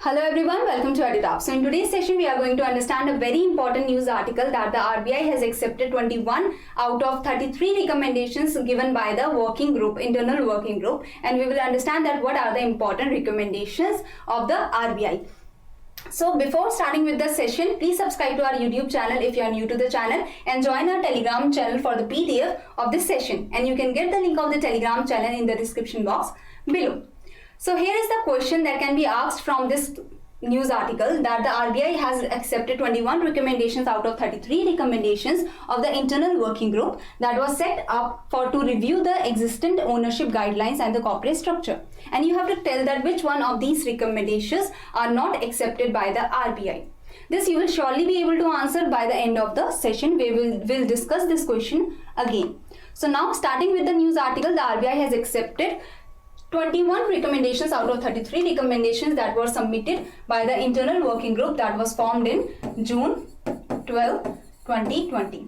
Hello everyone, welcome to EduTop. So in today's session, we are going to understand a very important news article that the RBI has accepted 21 out of 33 recommendations given by the working group, internal working group, and we will understand that what are the important recommendations of the RBI. So before starting with the session, please subscribe to our YouTube channel if you are new to the channel and join our Telegram channel for the PDF of this session, and you can get the link of the Telegram channel in the description box below. So here is the question that can be asked from this news article, that the RBI has accepted 21 recommendations out of 33 recommendations of the internal working group that was set up to review the existing ownership guidelines and the corporate structure. And you have to tell that which one of these recommendations are not accepted by the RBI. This you will surely be able to answer by the end of the session. We will discuss this question again. So now, starting with the news article, the RBI has accepted 21 recommendations out of 33 recommendations that were submitted by the internal working group that was formed in June 12, 2020.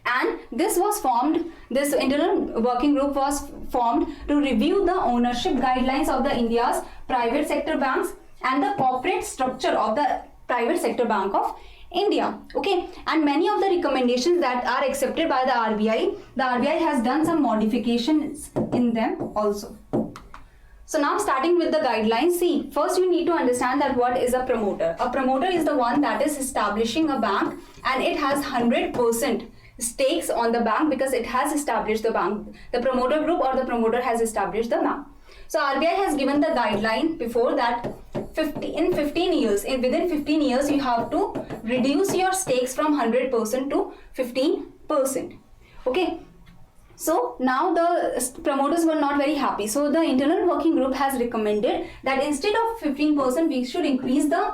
And this internal working group was formed to review the ownership guidelines of the India's private sector banks and the corporate structure of the Private Sector Bank of India. Okay, and many of the recommendations that are accepted by the RBI has done some modifications in them also. So now, starting with the guidelines, see, first you need to understand that what is a promoter. A promoter is the one that is establishing a bank, and it has 100% stakes on the bank because it has established the bank. The promoter group or the promoter has established the bank. So RBI has given the guideline before that within 15 years you have to reduce your stakes from 100% to 15%. Okay. So now the promoters were not very happy. So the internal working group has recommended that instead of 15%, we should increase the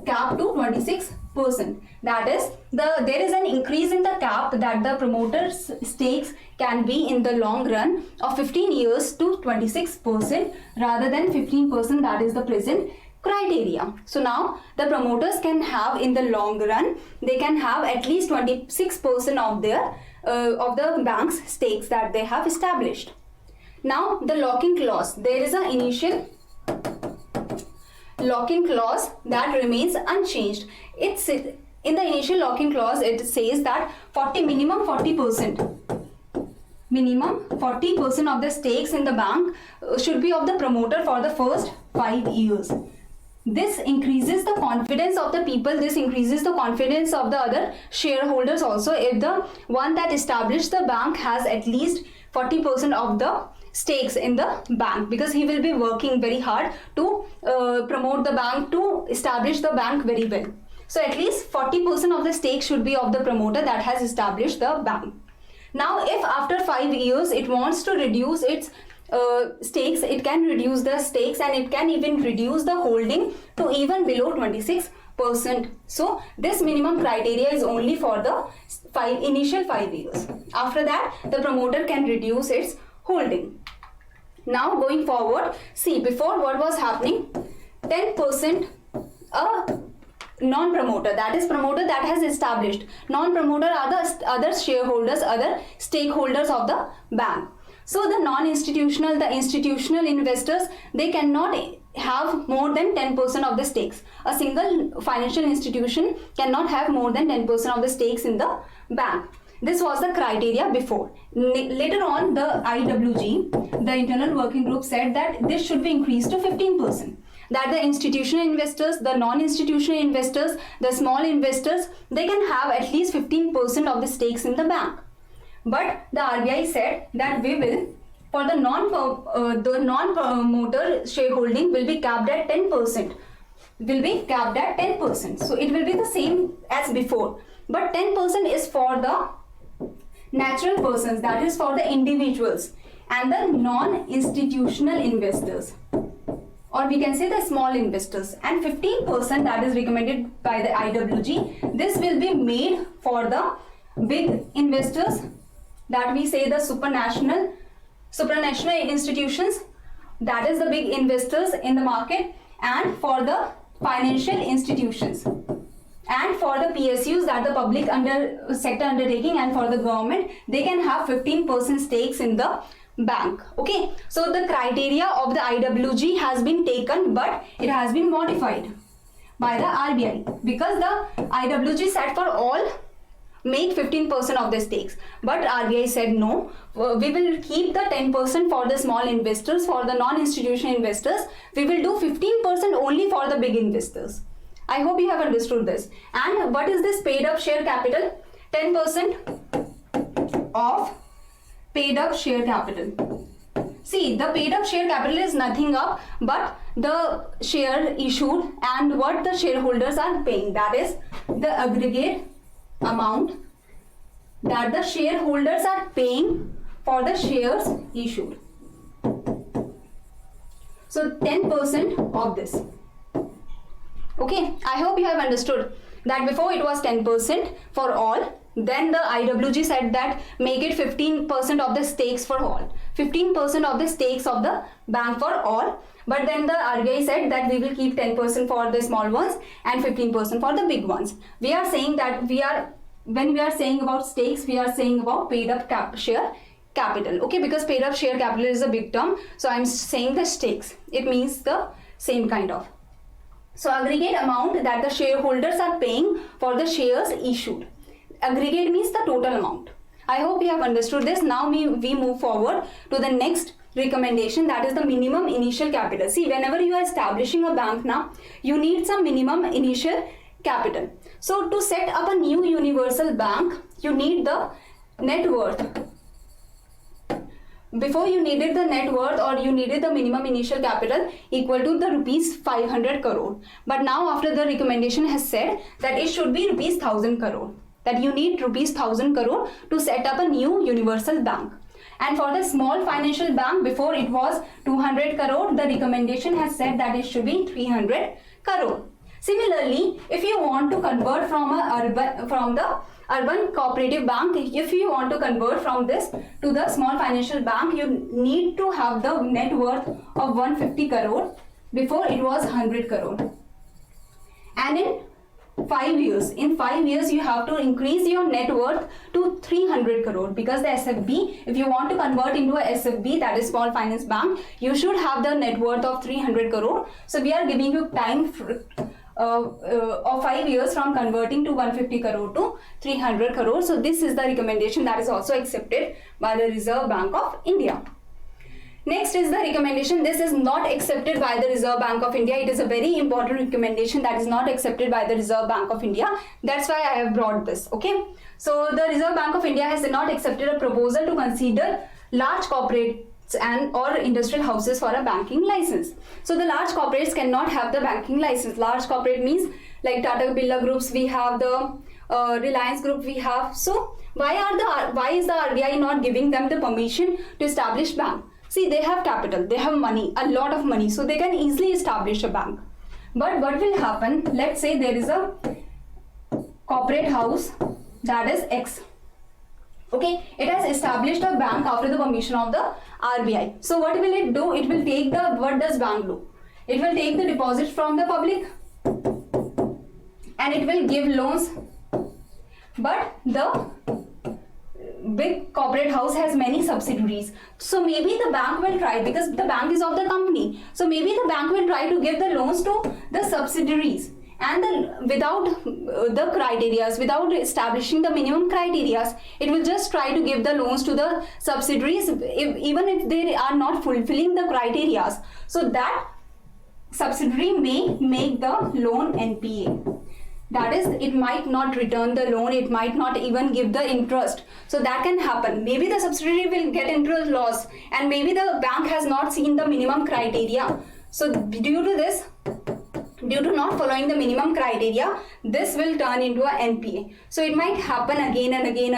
cap to 26%. That is, there is an increase in the cap that the promoters' stakes can be in the long run of 15 years to 26% rather than 15%, that is the present criteria. So now the promoters can have, in the long run, they can have at least 26% of their of the bank's stakes that they have established. Now the locking clause, there is an initial locking clause that remains unchanged. It's in the initial locking clause, it says that minimum 40% of the stakes in the bank should be of the promoter for the first 5 years. This increases the confidence of the people, this increases the confidence of the other shareholders also, if the one that established the bank has at least 40% of the stakes in the bank, because he will be working very hard to promote the bank, to establish the bank very well. So at least 40% of the stakes should be of the promoter that has established the bank. Now if after 5 years it wants to reduce its stakes, it can reduce the stakes and it can even reduce the holding to even below 26%. So this minimum criteria is only for the initial 5 years. After that, the promoter can reduce its holding. Now going forward, see, before what was happening, 10% a non-promoter, that is promoter that has established. Non-promoter are the other shareholders, other stakeholders of the bank. So the institutional investors, they cannot have more than 10% of the stakes. A single financial institution cannot have more than 10% of the stakes in the bank. This was the criteria before. Later on, the IWG, the internal working group, said that this should be increased to 15%. That the institutional investors, the non-institutional investors, the small investors, they can have at least 15% of the stakes in the bank. But the RBI said that we will, for the non-promoter shareholding will be capped at 10%. So it will be the same as before. But 10% is for the natural persons, that is for the individuals and the non-institutional investors, or we can say the small investors, and 15% that is recommended by the IWG. This will be made for the big investors, that we say the supranational institutions, that is the big investors in the market, and for the financial institutions, and for the PSUs, that the public sector undertaking, and for the government, they can have 15% stakes in the bank. Okay, so the criteria of the IWG has been taken, but it has been modified by the RBI, because the IWG said for all make 15% of the stakes, but RBI said no, we will keep the 10% for the small investors. For the non-institutional investors, we will do 15% only for the big investors. I hope you have understood this. And what is this paid up share capital? 10% of paid up share capital. See, the paid up share capital is nothing up but the share issued and what the shareholders are paying. That is the aggregate amount that the shareholders are paying for the shares issued. So 10% of this. Okay, I hope you have understood that before it was 10% for all. Then the IWG said that make it 15% of the stakes for all. 15% of the stakes of the bank for all. But then the RBI said that we will keep 10% for the small ones and 15% for the big ones. We are saying that when we are saying about stakes, we are saying about paid up share capital. Okay, because paid up share capital is a big term. So I'm saying the stakes. It means the same kind of. So aggregate amount that the shareholders are paying for the shares issued. Aggregate means the total amount. I hope you have understood this. Now we move forward to the next recommendation, that is the minimum initial capital. See, whenever you are establishing a bank now, you need some minimum initial capital. So to set up a new universal bank, you need the net worth. Before you needed the net worth or you needed the minimum initial capital equal to the rupees 500 crore. But now after the recommendation has said that it should be rupees 1000 crore. That you need rupees 1000 crore to set up a new universal bank. And for the small financial bank, before it was 200 crore, the recommendation has said that it should be 300 crore. Similarly, if you want to convert from the urban cooperative bank, if you want to convert from this to the small financial bank, you need to have the net worth of 150 crore. Before it was 100 crore. And in 5 years, you have to increase your net worth to 300 crore, because the SFB, if you want to convert into a SFB, that is small finance bank, you should have the net worth of 300 crore. So we are giving you time of 5 years from converting to 150 crore to 300 crore. So this is the recommendation that is also accepted by the Reserve Bank of India. Next is the recommendation. This is not accepted by the Reserve Bank of India. It is a very important recommendation that is not accepted by the Reserve Bank of India. That's why I have brought this. Okay. So the Reserve Bank of India has not accepted a proposal to consider large corporates and or industrial houses for a banking license. So the large corporates cannot have the banking license. Large corporate means like Tata Birla Groups, we have the Reliance Group, we have. So why is the RBI not giving them the permission to establish bank? See, they have capital, they have money, a lot of money, so they can easily establish a bank. But what will happen? Let's say there is a corporate house that is X. Okay, it has established a bank after the permission of the RBI. So what will it do? It will take what does bank do? It will take the deposits from the public and it will give loans. But the big corporate house has many subsidiaries. So maybe the bank will try, because the bank is of the company. So maybe the bank will try to give the loans to the subsidiaries. And without the criterias, without establishing the minimum criterias, it will just try to give the loans to the subsidiaries even if they are not fulfilling the criterias. So that subsidiary may make the loan NPA. That is, it might not return the loan, it might not even give the interest. So that can happen. Maybe the subsidiary will get interest loss and maybe the bank has not seen the minimum criteria. So due to this, due to not following the minimum criteria, this will turn into a NPA. So it might happen again and again.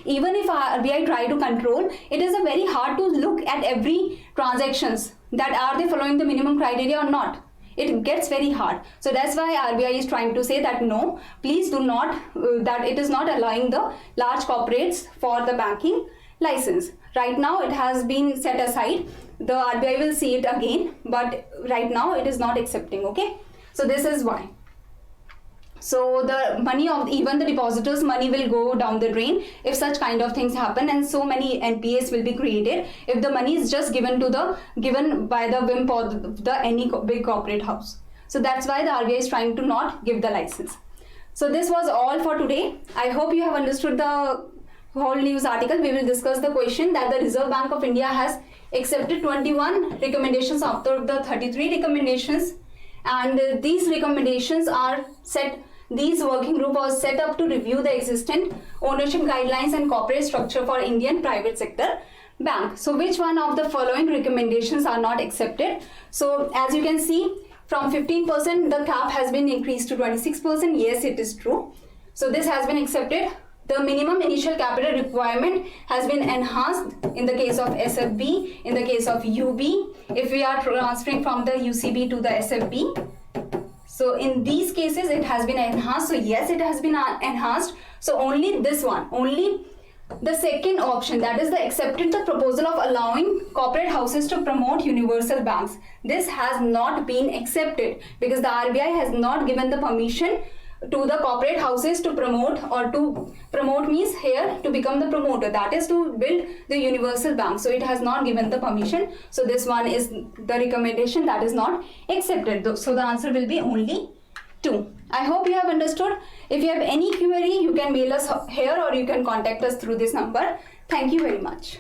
Even if RBI try to control, it is a very hard to look at every transactions that are they following the minimum criteria or not. It gets very hard. So that's why RBI is trying to say that no, please do not, that it is not allowing the large corporates for the banking license. Right now it has been set aside. The RBI will see it again, but right now it is not accepting. Okay, so this is why. So the money of even the depositors' money will go down the drain if such kind of things happen, and so many NPAs will be created if the money is just given by the whim or the any big corporate house. So that's why the RBI is trying to not give the license. So this was all for today. I hope you have understood the whole news article. We will discuss the question that the Reserve Bank of India has accepted 21 recommendations out of the 33 recommendations, and these recommendations are set. These working group was set up to review the existing ownership guidelines and corporate structure for Indian private sector bank. So which one of the following recommendations are not accepted? So as you can see, from 15% the cap has been increased to 26%. Yes, it is true. So this has been accepted. The minimum initial capital requirement has been enhanced in the case of SFB, in the case of UB, if we are transferring from the UCB to the SFB. So in these cases it has been enhanced. So yes, it has been enhanced. So only this one, only the second option, that is the accepted the proposal of allowing corporate houses to promote universal banks. This has not been accepted because the RBI has not given the permission to the corporate houses to promote, or to promote means here to become the promoter, that is to build the universal bank. So it has not given the permission. So this one is the recommendation that is not accepted. So the answer will be only 2. I hope you have understood. If you have any query, you can mail us here or you can contact us through this number. Thank you very much.